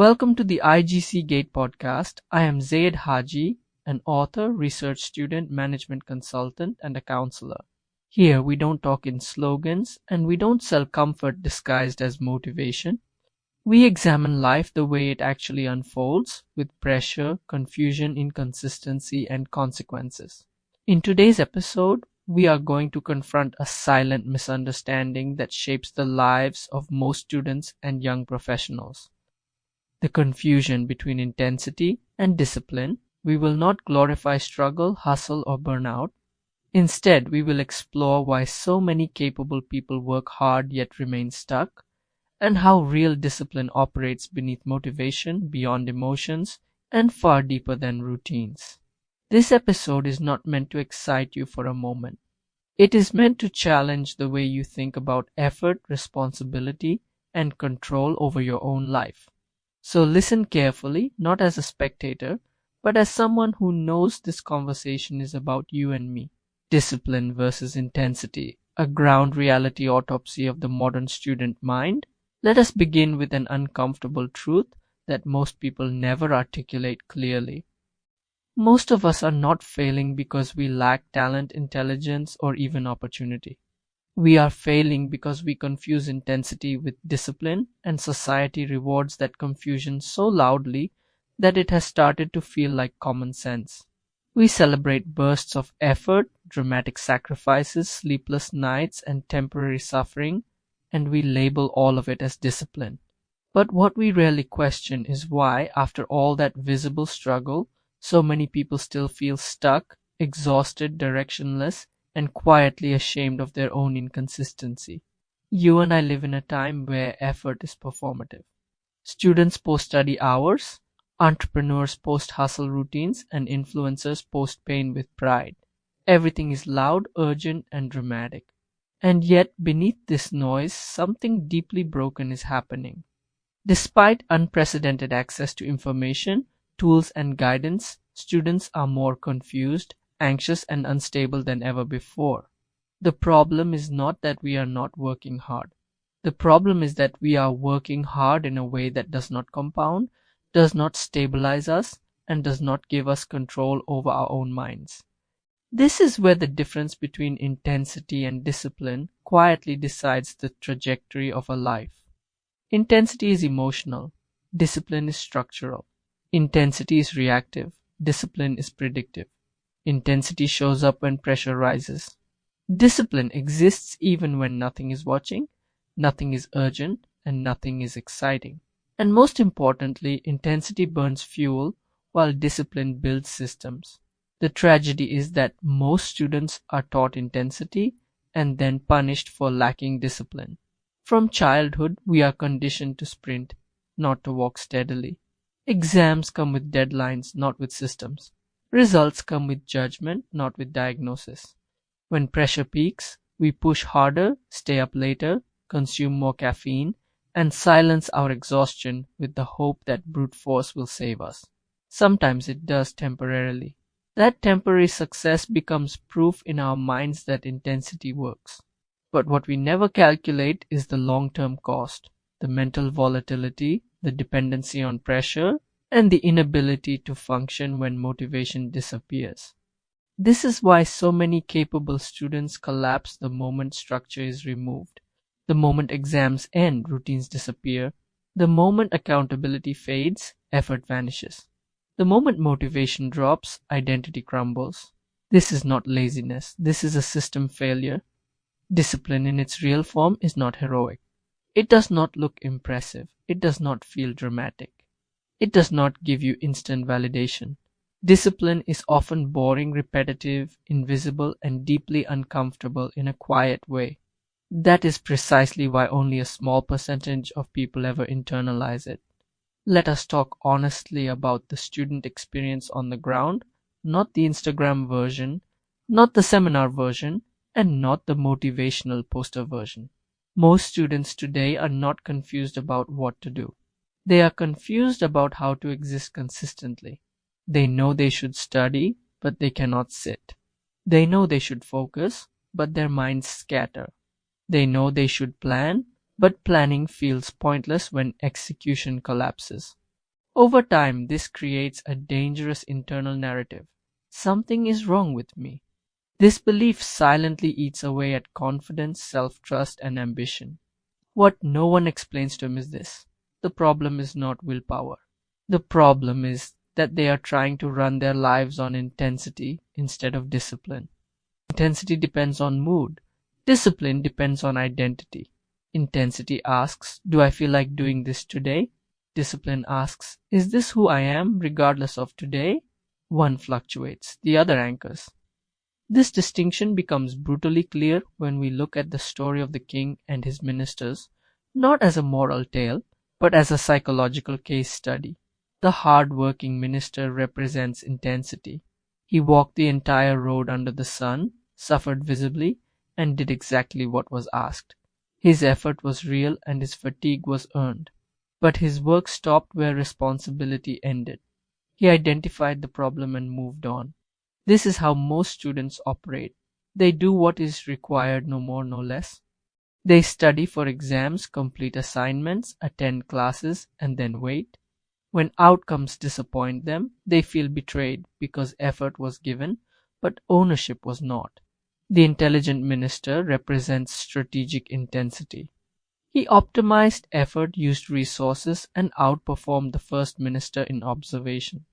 Welcome to the IGC Gate Podcast. I am Zayd Haji, an author, research student, management consultant, and a counselor. Here we don't talk in slogans and we don't sell comfort disguised as motivation. We examine life the way it actually unfolds, with pressure, confusion, inconsistency, and consequences. In today's episode, we are going to confront a silent misunderstanding that shapes the lives of most students and young professionals. The confusion between intensity and discipline. We will not glorify struggle, hustle, or burnout. Instead, we will explore why so many capable people work hard yet remain stuck, and how real discipline operates beneath motivation, beyond emotions, and far deeper than routines. This episode is not meant to excite you for a moment. It is meant to challenge the way you think about effort, responsibility, and control over your own life. So listen carefully, not as a spectator, but as someone who knows this conversation is about you and me. Discipline versus intensity, a ground reality autopsy of the modern student mind. Let us begin with an uncomfortable truth that most people never articulate clearly. Most of us are not failing because we lack talent, intelligence, or even opportunity. We are failing because we confuse intensity with discipline, and society rewards that confusion so loudly that it has started to feel like common sense. We celebrate bursts of effort, dramatic sacrifices, sleepless nights, and temporary suffering, and we label all of it as discipline. But what we rarely question is why, after all that visible struggle, so many people still feel stuck, exhausted, directionless, and quietly ashamed of their own inconsistency. You and I live in a time where effort is performative. Students post study hours, entrepreneurs post hustle routines, and influencers post pain with pride. Everything is loud, urgent, and dramatic. And yet, beneath this noise, something deeply broken is happening. Despite unprecedented access to information, tools, and guidance, students are more confused, anxious, and unstable than ever before. The problem is not that we are not working hard. The problem is that we are working hard in a way that does not compound, does not stabilize us, and does not give us control over our own minds. This is where the difference between intensity and discipline quietly decides the trajectory of a life. Intensity is emotional. Discipline is structural. Intensity is reactive. Discipline is predictive. Intensity shows up when pressure rises. Discipline exists even when nothing is watching, nothing is urgent, and nothing is exciting. And most importantly, intensity burns fuel while discipline builds systems. The tragedy is that most students are taught intensity and then punished for lacking discipline. From childhood, we are conditioned to sprint, not to walk steadily. Exams come with deadlines, not with systems. Results come with judgment, not with diagnosis. When pressure peaks, we push harder, stay up later, consume more caffeine, and silence our exhaustion with the hope that brute force will save us. Sometimes it does temporarily. That temporary success becomes proof in our minds that intensity works. But what we never calculate is the long-term cost, the mental volatility, the dependency on pressure, and the inability to function when motivation disappears. This is why so many capable students collapse the moment structure is removed. The moment exams end, routines disappear. The moment accountability fades, effort vanishes. The moment motivation drops, identity crumbles. This is not laziness. This is a system failure. Discipline in its real form is not heroic. It does not look impressive. It does not feel dramatic. It does not give you instant validation. Discipline is often boring, repetitive, invisible, and deeply uncomfortable in a quiet way. That is precisely why only a small percentage of people ever internalize it. Let us talk honestly about the student experience on the ground, not the Instagram version, not the seminar version, and not the motivational poster version. Most students today are not confused about what to do. They are confused about how to exist consistently. They know they should study, but they cannot sit. They know they should focus, but their minds scatter. They know they should plan, but planning feels pointless when execution collapses. Over time, this creates a dangerous internal narrative. Something is wrong with me. This belief silently eats away at confidence, self-trust, and ambition. What no one explains to him is this: the problem is not willpower. The problem is that they are trying to run their lives on intensity instead of discipline. Intensity depends on mood. Discipline depends on identity. Intensity asks, do I feel like doing this today? Discipline asks, is this who I am regardless of today? One fluctuates, the other anchors. This distinction becomes brutally clear when we look at the story of the king and his ministers, not as a moral tale, but as a psychological case study. The hard-working minister represents intensity. He walked the entire road under the sun, suffered visibly, and did exactly what was asked. His effort was real and his fatigue was earned. But his work stopped where responsibility ended. He identified the problem and moved on. This is how most students operate. They do what is required, no more, no less. They study for exams, complete assignments, attend classes, and then wait. When outcomes disappoint them, they feel betrayed because effort was given, but ownership was not. The intelligent minister represents strategic intensity. He optimized effort, used resources, and outperformed the first minister in observation.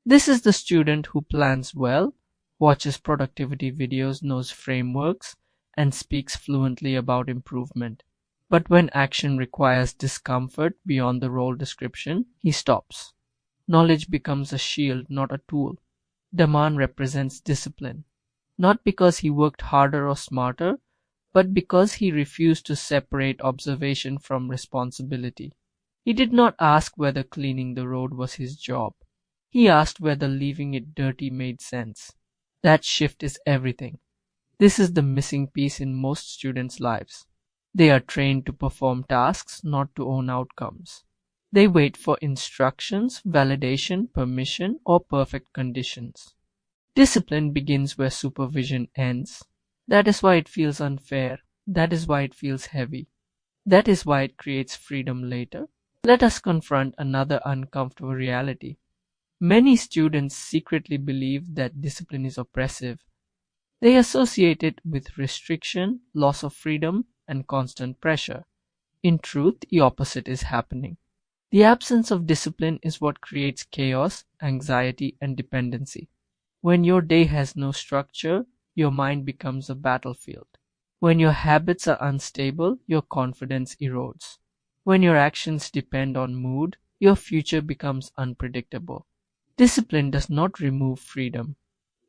This is the student who plans well, watches productivity videos, knows frameworks, and speaks fluently about improvement. But when action requires discomfort beyond the role description, he stops. Knowledge becomes a shield, not a tool. Daman represents discipline, not because he worked harder or smarter, but because he refused to separate observation from responsibility. He did not ask whether cleaning the road was his job. He asked whether leaving it dirty made sense. That shift is everything. This is the missing piece in most students' lives. They are trained to perform tasks, not to own outcomes. They wait for instructions, validation, permission, or perfect conditions. Discipline begins where supervision ends. That is why it feels unfair. That is why it feels heavy. That is why it creates freedom later. Let us confront another uncomfortable reality. Many students secretly believe that discipline is oppressive. They associate it with restriction, loss of freedom, and constant pressure. In truth, the opposite is happening. The absence of discipline is what creates chaos, anxiety, and dependency. When your day has no structure, your mind becomes a battlefield. When your habits are unstable, your confidence erodes. When your actions depend on mood, your future becomes unpredictable. Discipline does not remove freedom.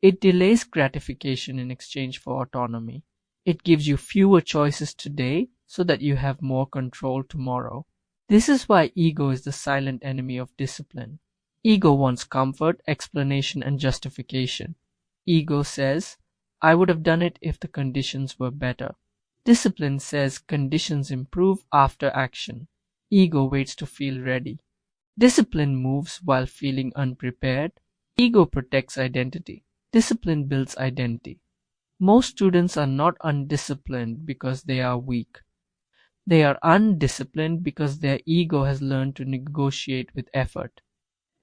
It delays gratification in exchange for autonomy. It gives you fewer choices today so that you have more control tomorrow. This is why ego is the silent enemy of discipline. Ego wants comfort, explanation, and justification. Ego says, I would have done it if the conditions were better. Discipline says conditions improve after action. Ego waits to feel ready. Discipline moves while feeling unprepared. Ego protects identity. Discipline builds identity. Most students are not undisciplined because they are weak. They are undisciplined because their ego has learned to negotiate with effort.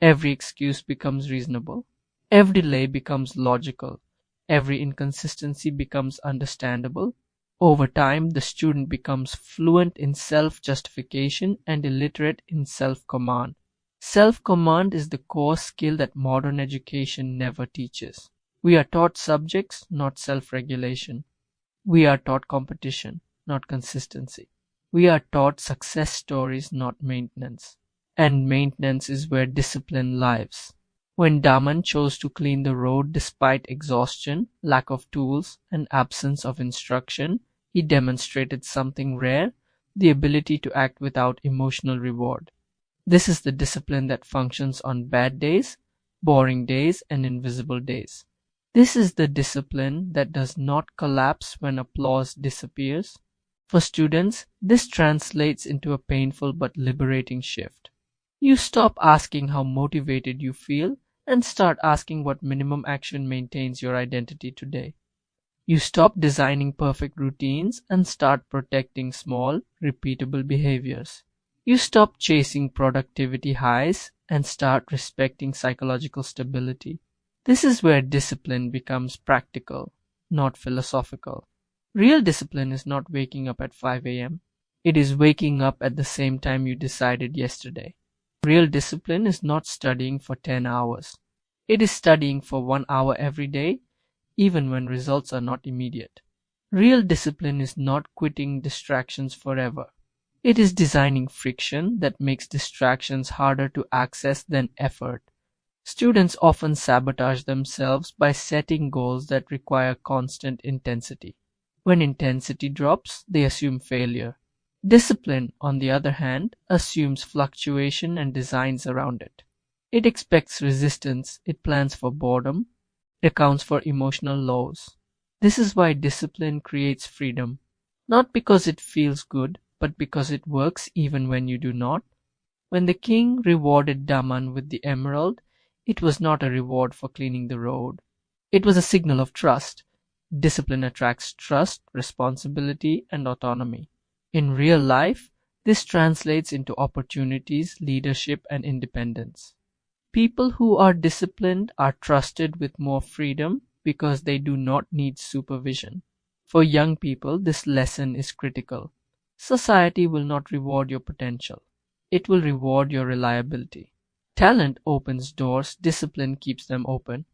Every excuse becomes reasonable. Every delay becomes logical. Every inconsistency becomes understandable. Over time, the student becomes fluent in self-justification and illiterate in self-command. Self-command is the core skill that modern education never teaches. We are taught subjects, not self-regulation. We are taught competition, not consistency. We are taught success stories, not maintenance. And maintenance is where discipline lives. When Daman chose to clean the road despite exhaustion, lack of tools, and absence of instruction, he demonstrated something rare, the ability to act without emotional reward. This is the discipline that functions on bad days, boring days, and invisible days. This is the discipline that does not collapse when applause disappears. For students, this translates into a painful but liberating shift. You stop asking how motivated you feel and start asking what minimum action maintains your identity today. You stop designing perfect routines and start protecting small, repeatable behaviors. You stop chasing productivity highs and start respecting psychological stability. This is where discipline becomes practical, not philosophical. Real discipline is not waking up at 5 a.m. It is waking up at the same time you decided yesterday. Real discipline is not studying for 10 hours. It is studying for 1 hour every day, even when results are not immediate. Real discipline is not quitting distractions forever. It is designing friction that makes distractions harder to access than effort. Students often sabotage themselves by setting goals that require constant intensity. When intensity drops, they assume failure. Discipline, on the other hand, assumes fluctuation and designs around it. It expects resistance, it plans for boredom, it accounts for emotional lows. This is why discipline creates freedom, not because it feels good, but because it works even when you do not. When the king rewarded Daman with the emerald, it was not a reward for cleaning the road. It was a signal of trust. Discipline attracts trust, responsibility, and autonomy. In real life, this translates into opportunities, leadership, and independence. People who are disciplined are trusted with more freedom because they do not need supervision. For young people, this lesson is critical. Society will not reward your potential. It will reward your reliability. Talent opens doors, discipline keeps them open.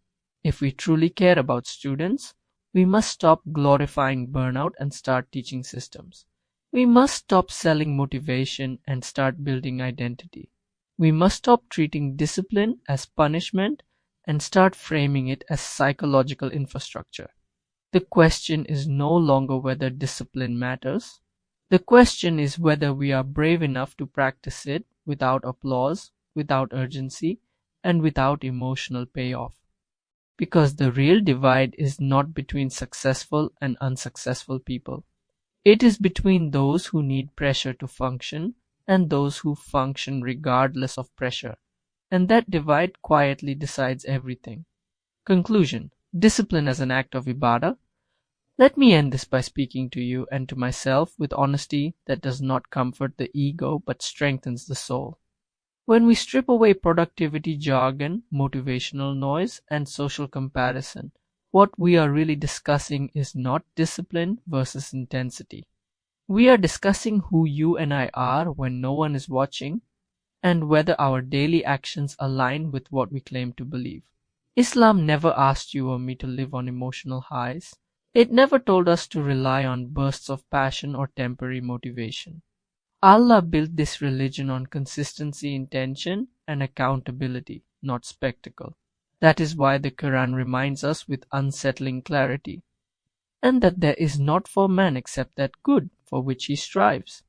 If we truly care about students, we must stop glorifying burnout and start teaching systems. We must stop selling motivation and start building identity. We must stop treating discipline as punishment and start framing it as psychological infrastructure. The question is no longer whether discipline matters. The question is whether we are brave enough to practice it without applause, without urgency, and without emotional payoff. Because the real divide is not between successful and unsuccessful people. It is between those who need pressure to function and those who function regardless of pressure. And that divide quietly decides everything. Conclusion: discipline as an act of ibadah. Let me end this by speaking to you and to myself with honesty that does not comfort the ego but strengthens the soul. When we strip away productivity jargon, motivational noise, and social comparison, what we are really discussing is not discipline versus intensity. We are discussing who you and I are when no one is watching, and whether our daily actions align with what we claim to believe. Islam never asked you or me to live on emotional highs. It never told us to rely on bursts of passion or temporary motivation. Allah built this religion on consistency, intention, and accountability, not spectacle. That is why the Quran reminds us with unsettling clarity, and that there is not for man except that good for which he strives.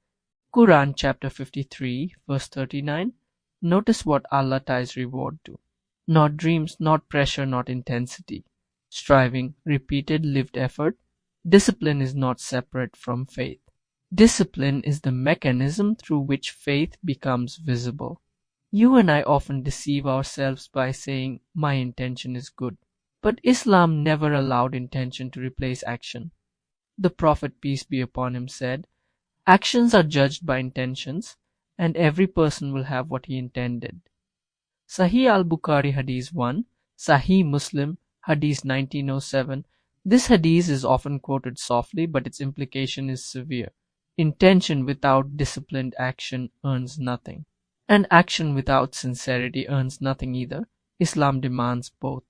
Quran chapter 53, verse 39. Notice what Allah ties reward to. Not dreams, not pressure, not intensity. Striving, repeated lived effort. Discipline is not separate from faith. Discipline is the mechanism through which faith becomes visible. You and I often deceive ourselves by saying, my intention is good. But Islam never allowed intention to replace action. The Prophet, peace be upon him, said, actions are judged by intentions, and every person will have what he intended. Sahih al-Bukhari Hadith 1, Sahih Muslim Hadith 1907. This hadith is often quoted softly, but its implication is severe. Intention without disciplined action earns nothing, and action without sincerity earns nothing either. Islam demands both.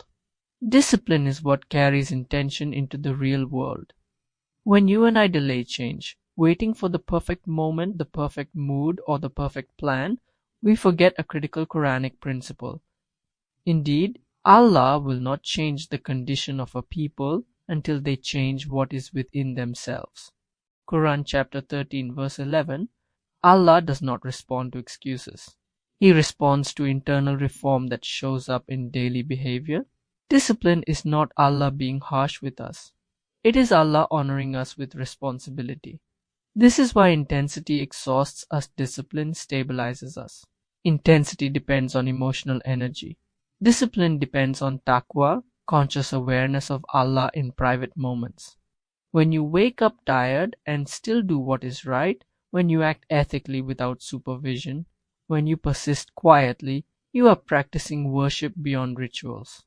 Discipline is what carries intention into the real world. When you and I delay change, waiting for the perfect moment, the perfect mood, or the perfect plan, we forget a critical Quranic principle. Indeed, Allah will not change the condition of a people until they change what is within themselves. Quran chapter 13 verse 11. Allah does not respond to excuses. He responds to internal reform that shows up in daily behavior. Discipline is not Allah being harsh with us. It is Allah honoring us with responsibility. This is why intensity exhausts us, discipline stabilizes us. Intensity depends on emotional energy. Discipline depends on taqwa, conscious awareness of Allah in private moments. When you wake up tired and still do what is right, when you act ethically without supervision, when you persist quietly, You are practicing worship beyond rituals.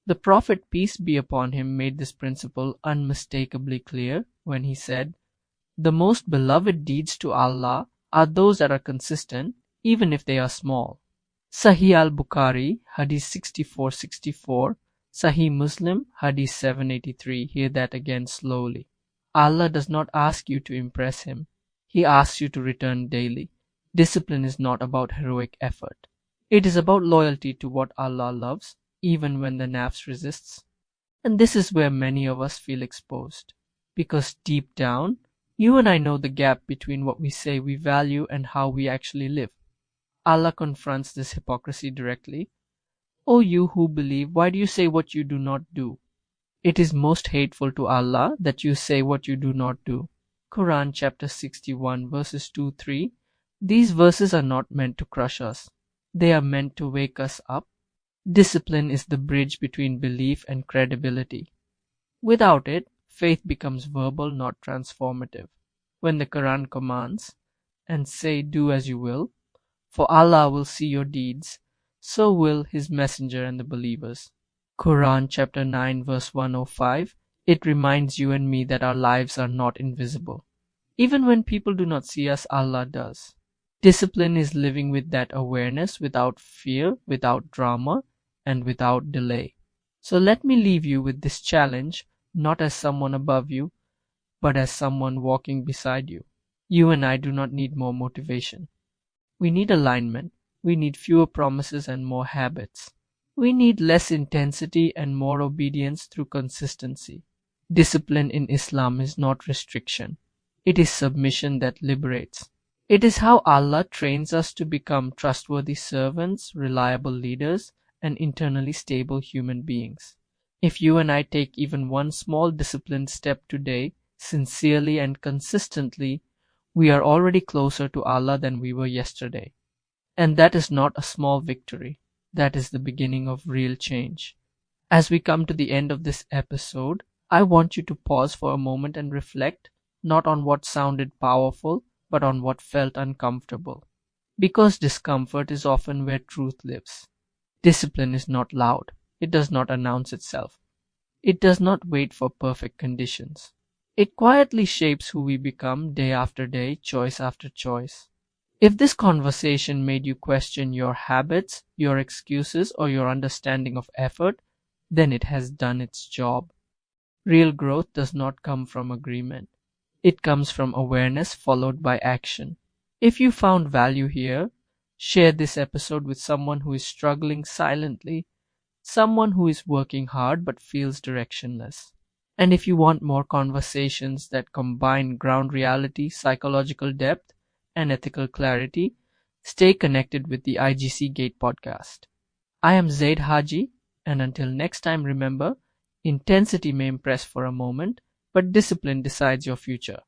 The Prophet, peace be upon him, made this principle unmistakably clear when he said, "The most beloved deeds to Allah are those that are consistent, even if they are small." Sahih al-Bukhari, Hadith 6464, Sahih Muslim, Hadith 783. Hear that again slowly. Allah does not ask you to impress Him. He asks you to return daily. Discipline is not about heroic effort. It is about loyalty to what Allah loves, even when the nafs resists. And this is where many of us feel exposed. Because deep down, you and I know the gap between what we say we value and how we actually live. Allah confronts this hypocrisy directly. "O you who believe, why do you say what you do not do?" It is most hateful to Allah that you say what you do not do. Quran chapter 61 verses 2-3. These verses are not meant to crush us. They are meant to wake us up. Discipline is the bridge between belief and credibility. Without it, faith becomes verbal, not transformative. When the Quran commands, "And say, do as you will, for Allah will see your deeds, so will His Messenger and the believers." Quran chapter 9 verse 105, it reminds you and me that our lives are not invisible. Even when people do not see us, Allah does. Discipline is living with that awareness without fear, without drama, and without delay. So let me leave you with this challenge, not as someone above you, but as someone walking beside you. You and I do not need more motivation. We need alignment. We need fewer promises and more habits. We need less intensity and more obedience through consistency. Discipline in Islam is not restriction. It is submission that liberates. It is how Allah trains us to become trustworthy servants, reliable leaders, and internally stable human beings. If you and I take even one small disciplined step today, sincerely and consistently, we are already closer to Allah than we were yesterday. And that is not a small victory. That is the beginning of real change. As we come to the end of this episode, I want you to pause for a moment and reflect, not on what sounded powerful, but on what felt uncomfortable. Because discomfort is often where truth lives. Discipline is not loud. It does not announce itself. It does not wait for perfect conditions. It quietly shapes who we become day after day, choice after choice. If this conversation made you question your habits, your excuses, or your understanding of effort, then it has done its job. Real growth does not come from agreement. It comes from awareness followed by action. If you found value here, share this episode with someone who is struggling silently, someone who is working hard but feels directionless. And if you want more conversations that combine ground reality, psychological depth, and ethical clarity, stay connected with the IGC Gate Podcast. I am Zayd Haji, and until next time, remember, intensity may impress for a moment, but discipline decides your future.